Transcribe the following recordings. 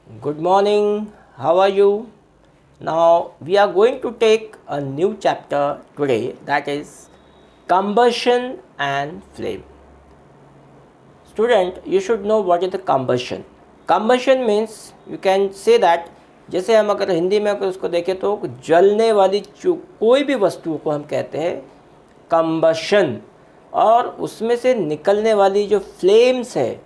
Good morning. How are you? Now we are going to take a new chapter today, that is combustion and flame. Student, you should know what is the combustion. Combustion means you can say that जैसे हम अगर हिंदी में अगर उसको देखें तो जलने वाली कोई भी वस्तु को हम कहते हैं कंबशन, और उसमें से निकलने वाली जो फ्लेम्स है,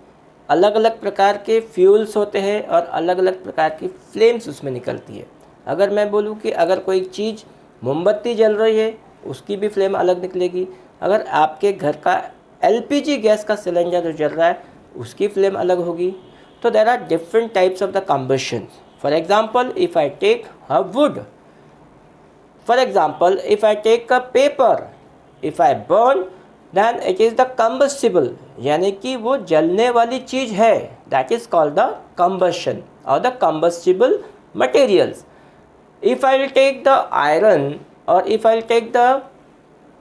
अलग अलग प्रकार के फ्यूल्स होते हैं और अलग अलग प्रकार की फ्लेम्स उसमें निकलती है। अगर मैं बोलूँ कि अगर कोई चीज़ मोमबत्ती जल रही है उसकी भी फ्लेम अलग निकलेगी, अगर आपके घर का एलपीजी गैस का सिलेंडर जो जल रहा है उसकी फ्लेम अलग होगी। तो there are different types of the combustion. For example, if I take a wood, for example if I take a paper, if I burn then it is the combustible, यानी कि वो जलने वाली चीज़ है, that is called the combustion और the combustible materials. If I will take the iron or if I will take the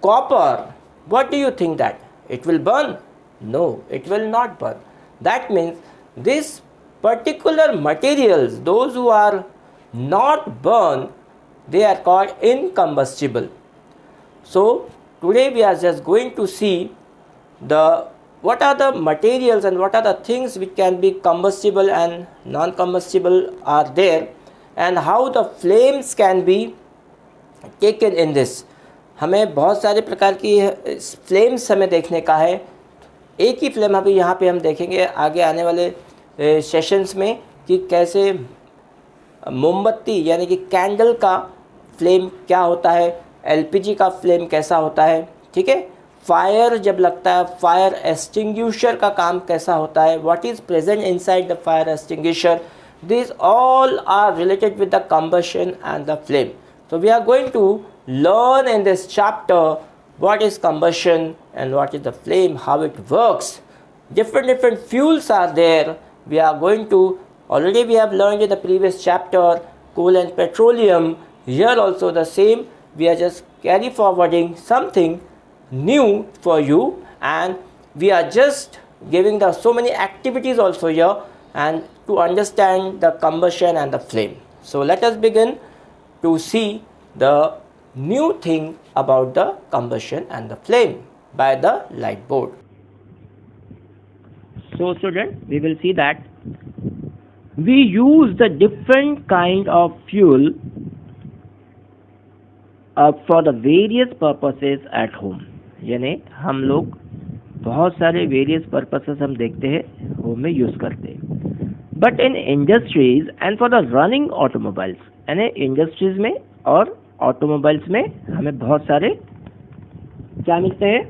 copper, what do you think that it will burn? No, it will not burn. That means these particular materials, those who are not burned, they are called incombustible. So today we are just going to see the what are the materials and what are the things which can be combustible and non-combustible are there, and how the flames can be taken in this. हमें बहुत सारे प्रकार की flames हमें देखने का है। एक ही फ्लेम अभी यहाँ पे हम देखेंगे आगे आने वाले सेशंस में कि कैसे मोमबत्ती यानी कि कैंडल का फ्लेम क्या होता है, एलपीजी का फ्लेम कैसा होता है, ठीक है। फायर जब लगता है, फायर एक्सटिंग्विशर का काम कैसा होता है, what is present inside the fire extinguisher. These all are related with the combustion and the flame. So we are going to learn in this chapter what is combustion and what is the flame, how it works. Different fuels are there. We are going to, already we have learned in the previous chapter coal and petroleum. Here also the same. We are just carry forwarding something new for you, and we are just giving the so many activities also here and to understand the combustion and the flame. So let us begin to see the new thing about the combustion and the flame by the light board. So student, we will see that we use the different kind of fuel for the various purposes at home. यानी हम लोग बहुत सारे various purposes हम देखते हैं home में use करते हैं. But in industries and for the running automobiles, यानी इंडस्ट्रीज में और ऑटोमोबाइल्स में हमें बहुत सारे क्या मिलते हैं,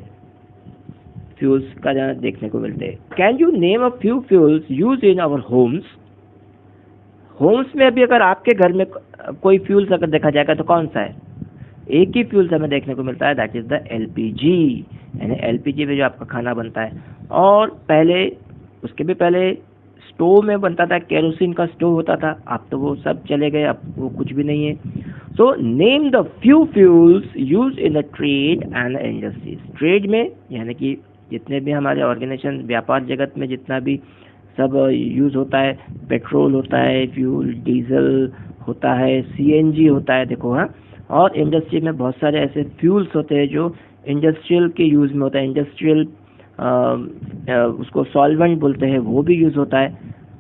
फ्यूल्स का देखने को मिलते हैं. Can you name a few fuels use in our homes. Homes में अभी अगर आपके घर में कोई फ्यूल्स अगर देखा जाएगा तो कौन सा है, एक ही फ्यूल्स हमें देखने को मिलता है, दैट इज़ द एलपीजी. यानी एलपीजी में जो आपका खाना बनता है, और पहले उसके भी पहले स्टोव में बनता था, केरोसिन का स्टोव होता था. अब तो वो सब चले गए, अब वो कुछ भी नहीं है. So name the few fuels use in the trade and industries. Trade में यानी कि जितने भी हमारे ऑर्गेनाइजेशन व्यापार जगत में जितना भी सब यूज़ होता है, पेट्रोल होता है, फ्यूल डीजल होता है, सीएनजी होता है, देखो. हाँ, और इंडस्ट्री में बहुत सारे ऐसे फ्यूल्स होते हैं जो इंडस्ट्रियल के यूज़ में होता है. इंडस्ट्रियल उसको सॉल्वेंट बोलते हैं, वो भी यूज़ होता है.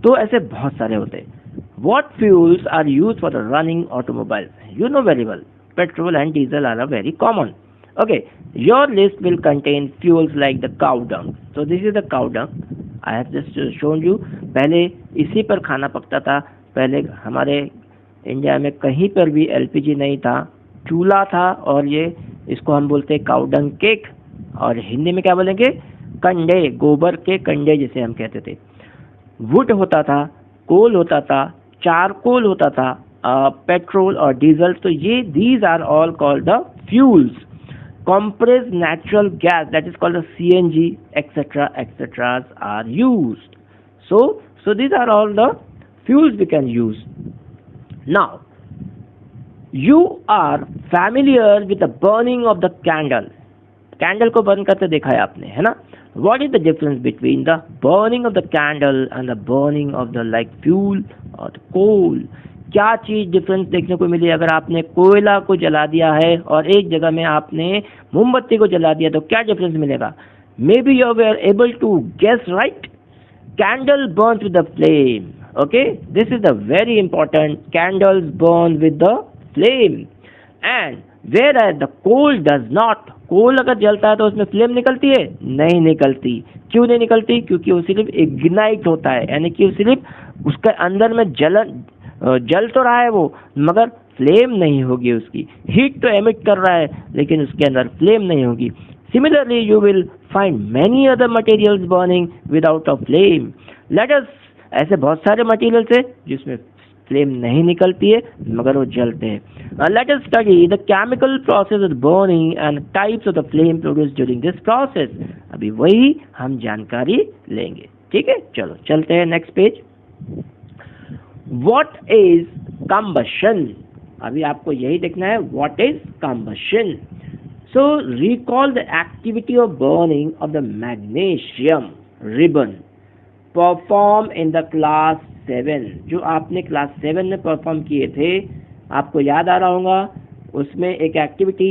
तो ऐसे बहुत सारे होते हैं. What fuels are used for the running automobiles? You know very well. Petrol and diesel are very common. Okay, your list will contain fuels like the cow dung. So this is the cow dung. I have just shown you. पहले इसी पर खाना पकता था. पहले हमारे India में कहीं पर भी एलपीजी नहीं था, चूल्हा था, और ये इसको हम बोलते हैं काउ डंग केक, और हिंदी में क्या बोलेंगे, कंडे, गोबर के कंडे जिसे हम कहते थे. वुड होता था, कोल होता था, चारकोल होता था, पेट्रोल और डीजल. तो ये these are all called the fuels. compressed natural gas, that is called the CNG, etc are used. So these are all the fuels we can use. Now you are familiar with the burning of the candle. Candle को burn करते देखा है आपने, है ना। What is the difference between the burning of the candle and the burning of the like fuel और कोल? क्या चीज डिफरेंस देखने को मिली अगर आपने कोयला को जला दिया है और एक जगह में आपने मोमबत्ती को जला दिया, तो क्या डिफरेंस मिलेगा? Maybe you are able to guess, right? Candle burns with the flame, okay, this is the very important, candles burn with the flame and whereas the coal does not. Coal अगर जलता है तो उसमें flame निकलती है? नहीं निकलती। क्यों नहीं निकलती? क्योंकि वो सिर्फ इग्नाइट होता है, यानी कि सिर्फ उसके अंदर में जल तो रहा है वो, मगर फ्लेम नहीं होगी उसकी। हीट तो एमिट कर रहा है लेकिन उसके अंदर फ्लेम नहीं होगी। Similarly you will find many other materials burning without a flame. Let us, ऐसे बहुत सारे मटेरियल्स है जिसमें फ्लेम नहीं निकलती है मगर वो जलते हैं। Let us study the chemical process of burning and types of the flame produce during this process. अभी वही हम जानकारी लेंगे, ठीक है। चलो चलते हैं next page. What is combustion? अभी आपको यही देखना है, what is combustion? So recall the activity of burning of the magnesium ribbon perform in the class 7, जो आपने क्लास 7 में परफॉर्म किए थे, आपको याद आ रहा होगा। उसमें एक activity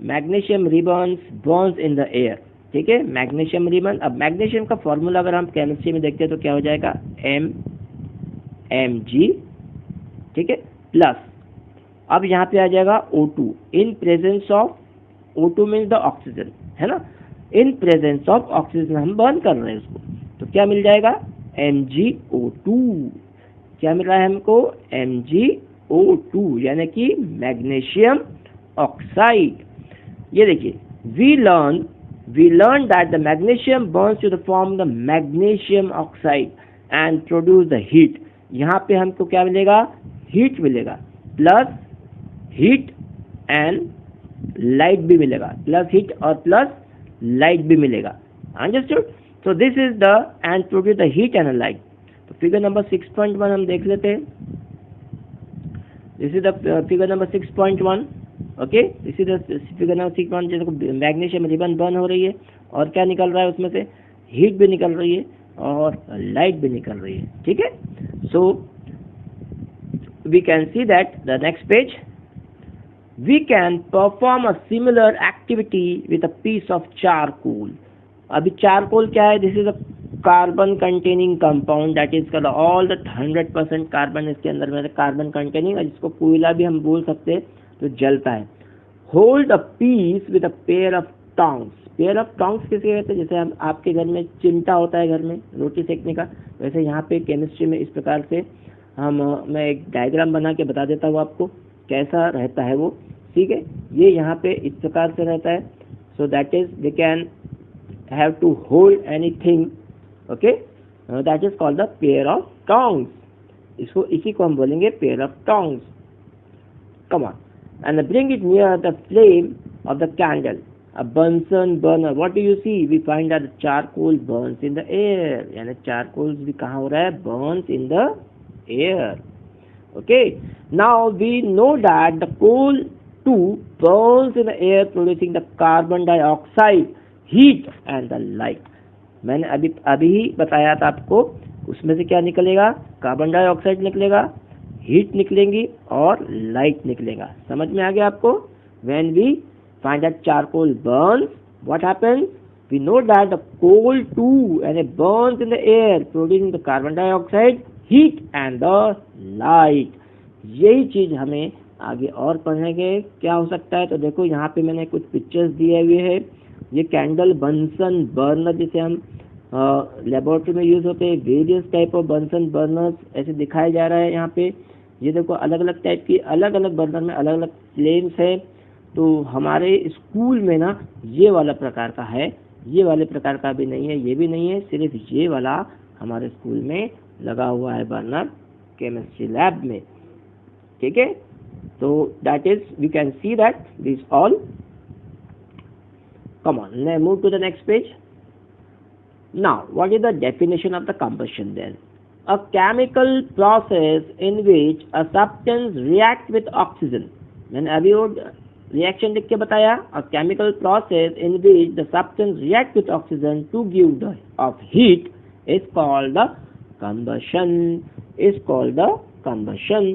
magnesium ribbons Burns in the air, ठीक है। मैग्नीशियम रिबन, अब मैग्नीशियम का फॉर्मूला अगर हम केमिस्ट्री में देखते हैं तो क्या हो जाएगा? Mg, ठीक है, प्लस अब यहाँ पे आ जाएगा O2 in presence of, O2 means the oxygen, है ना। इन प्रेजेंस ऑफ ऑक्सीजन हम बर्न कर रहे हैं उसको, तो क्या मिल जाएगा? MgO2। क्या मिल रहा है हमको? MgO2, यानी कि मैग्नीशियम ऑक्साइड। ये देखिए, we learn that the magnesium burns to the form the magnesium oxide and produce the heat. यहाँ पे हमको क्या मिलेगा? हीट मिलेगा, प्लस हीट एंड लाइट भी मिलेगा, प्लस हीट और प्लस लाइट भी मिलेगा। Understood? So this is the end produce the heat and light. तो फिगर नंबर 6.1 हम देख लेते हैं। This is the figure number 6.1, okay. This is the figure number 6.1। जैसे मैग्नीशियम रिबन बर्न हो रही है और क्या निकल रहा है उसमें से? हीट भी निकल रही है और लाइट भी निकल रही है, ठीक है। So we can see that the next page, we can perform a similar activity with a piece of charcoal. अभी चारकोल क्या है? This is a carbon containing compound that is called all the 100% carbon इसके अंदर में carbon containing, जिसको कोयला भी हम बोल सकते हैं, तो जलता है। Hold a peace with a pair of tongs. Pair of tongs किसे कहते हैं? जैसे हम आपके घर में चिमटा होता है घर में रोटी सेकने का, वैसे यहाँ पे केमिस्ट्री में इस प्रकार से मैं एक डायग्राम बना के बता देता हूँ आपको कैसा रहता है वो, ठीक है। ये यहाँ पे इस प्रकार से रहता है। So that is we can have to hold anything, okay, that is called the pair of tongs. इसी को हम बोलेंगे pair of tongs. Come on, and bring it near the flame of the candle. A Bunsen burner. What do you see? We find that charcoal burns in the air. यानी charcoal भी कहाँ हो रहा है? Burns in the air. Okay. Now we know that the coal too burns in the air, producing the carbon dioxide, heat and the light. मैंने अभी ही बताया था आपको, उसमें से क्या निकलेगा? कार्बन डाइऑक्साइड निकलेगा, हीट निकलेंगी और लाइट निकलेगा। समझ में आ गया आपको? When we find that charcoal burns, what happens? We know that the coal too and it burns in the air, producing the carbon dioxide, heat and the light. यही चीज हमें आगे और पढ़ेंगे क्या हो सकता है। तो देखो यहाँ पे मैंने कुछ पिक्चर्स दिए हुए हैं। ये कैंडल बंसन बर्नर जिसे हम लेबोरेटरी में यूज होते हैं, various type of Bunsen burners ऐसे दिखाया जा रहा है यहाँ पे। ये देखो अलग अलग टाइप की, अलग अलग बर्नर में अलग अलग फ्लेम्स है। तो हमारे स्कूल में ना ये वाला प्रकार का है, ये वाले प्रकार का भी नहीं है, ये भी नहीं है, सिर्फ ये वाला हमारे स्कूल में लगा हुआ है बर्नर केमिस्ट्री लैब में, ठीक है। तो that is we can see that this all. Come on, let's move to the next page. Now what is the definition of the combustion then? A chemical process in which a substance reacts with oxygen. मैंने अभी वो reaction लिख के बताया, a chemical process in which the substance react with oxygen to give the off heat is called the combustion, is called the combustion.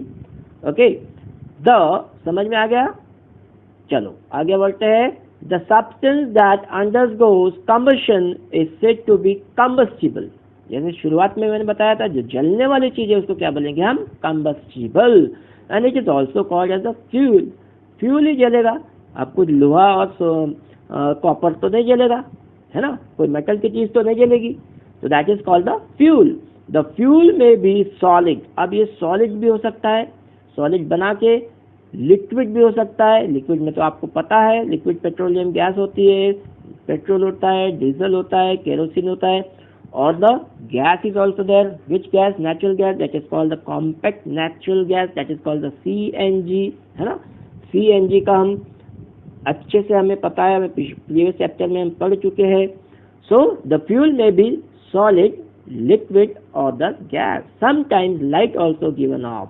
Okay, the समझ में आ गया। चलो आगे बढ़ते हैं। The substance that undergoes combustion is said to be combustible. जैसे शुरुआत में मैंने बताया था, जो जलने वाली चीज है उसको क्या बोलेंगे हम, combustible. And it is also called as the fuel, fuel ही जलेगा। अब कुछ लोहा और कॉपर तो नहीं जलेगा, है ना, कोई मेटल की चीज तो नहीं जलेगी, तो that is called the fuel. The fuel में बी सॉलिड, अब ये सॉलिड भी हो सकता है, सॉलिड बना के लिक्विड भी हो सकता है। लिक्विड में तो आपको पता है, लिक्विड पेट्रोलियम गैस होती है, पेट्रोल होता है, डीजल होता है, केरोसिन होता है, और the gas is also there, which gas, natural gas, that is called the compact natural gas, that is called the CNG, है ना। CNG का हम अच्छे से हमें पता है, हमें प्रीवियस चैप्टर में हम पढ़ चुके हैं। सो द फ्यूल में बी सॉलिड, लिक्विड और the gas. Sometimes light also given of,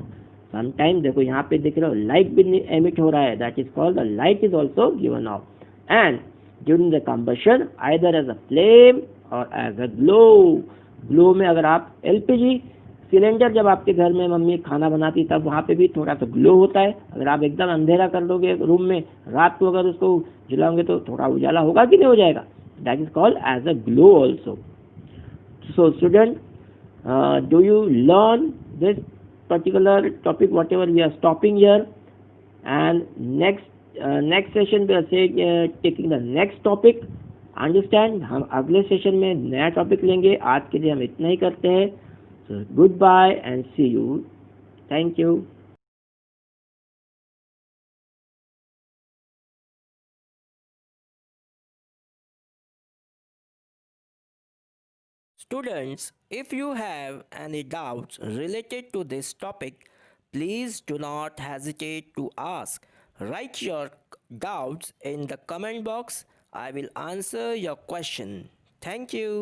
sometime देखो यहाँ पे दिख रहा हो लाइट भी एमिट हो रहा है, that is called the light is also given off. And during the combustion either as a flame और एज अ ग्लो, ग्लो में अगर आप LPG सिलेंडर जब आपके घर में मम्मी खाना बनाती तब वहाँ पे भी थोड़ा सा ग्लो होता है। अगर आप एकदम अंधेरा कर दोगे रूम में, रात को अगर उसको जलाओगे तो थोड़ा उजाला होगा कि नहीं हो जाएगा, that is called as a glow also. So student, do you learn this particular topic whatever we are stopping here, and next session we are saying taking the next topic, understand। हम अगले session में नया topic लेंगे। आज के लिए हम इतना ही करते हैं। So goodbye and see you, thank you. Students, if you have any doubts related to this topic, please do not hesitate to ask. Write your doubts in the comment box. I will answer your question. Thank you.